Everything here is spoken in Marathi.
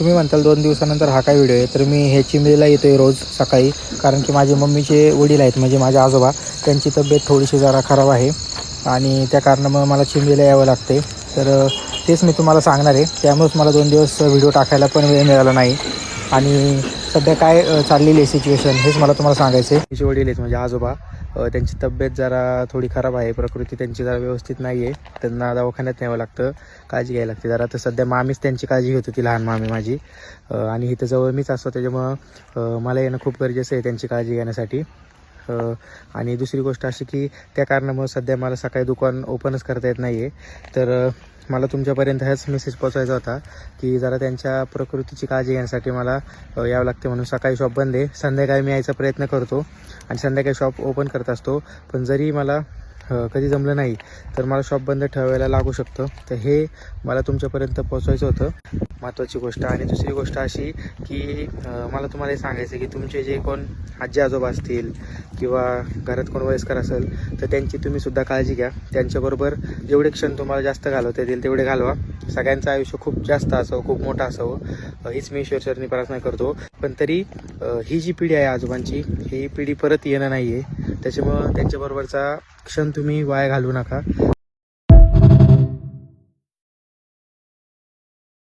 तुम्ही म्हणताल 2 दिवसानंतर हा काय व्हिडिओ आहे, तर मी हे चिंबलीला येतो आहे रोज सकाळी. कारण की माझे मम्मीचे वडील आहेत म्हणजे माझे आजोबा, त्यांची तब्येत थोडीशी जरा खराब आहे आणि त्या कारणामुळे मला चिंबलीला यावं लागते. तर तेच मी तुम्हाला सांगणार आहे. त्यामुळेच मला 2 दिवस व्हिडिओ टाकायला पण वेळ मिळाला नाही. आणि सध्या काय चाललेली आहे सिच्युएशन हेच मला तुम्हाला सांगायचं आहे. तिचे वडील आहेत म्हणजे आजोबा, त्यांची तब्येत जरा थोडी खराब आहे, प्रकृती त्यांची जरा व्यवस्थित नाही आहे. त्यांना दवाखान्यात न्यावं लागतं, काळजी घ्यायला लागते जरा. तर सध्या मामीच त्यांची काळजी घेत होती, लहान मामी माझी. आणि इथं जवळ मीच असतो, त्याच्यामुळं मला येणं खूप गरजेचं आहे त्यांची काळजी घेण्यासाठी. आणि दुसरी गोष्ट अशी की त्या कारणामुळे सध्या मला सकाळी दुकान ओपनच करता येत नाही आहे. तर मला तुमच्यापर्यंत हाच मेसेज पोहोचवायचा होता की जरा त्यांच्या प्रकृतीची काळजी घेण्यासाठी मला यावं लागते. म्हणून सकाळी शॉप बंद आहे, संध्याकाळी मी यायचा प्रयत्न करतो आणि संध्याकाळी शॉप ओपन करत असतो. पण जरी मला कधी जमलं नाही तर मला शॉप बंद ठेवायला लागू शकतं. तर हे मला तुमच्यापर्यंत पोहोचवायचं होतं, महत्त्वाची गोष्ट. आणि दुसरी गोष्ट अशी की मला तुम्हाला हे सांगायचं की तुमचे जे कोण आजी आजोबा असतील किंवा घरात कोण वयस्कर असेल तर त्यांची तुम्हीसुद्धा काळजी घ्या. त्यांच्याबरोबर जेवढे क्षण तुम्हाला जास्त घालवता येतील तेवढे घालवा. सगळ्यांचं आयुष्य खूप जास्त असावं, खूप मोठं असावं हीच मी ईश्वरचरणी प्रार्थना करतो. पण तरी ही जी पिढी आहे आजोबांची, ही पिढी परत येणं नाही आहे. त्याच्यामुळं त्यांच्याबरोबरचा क्षण तुम्ही वाया घालवू नका.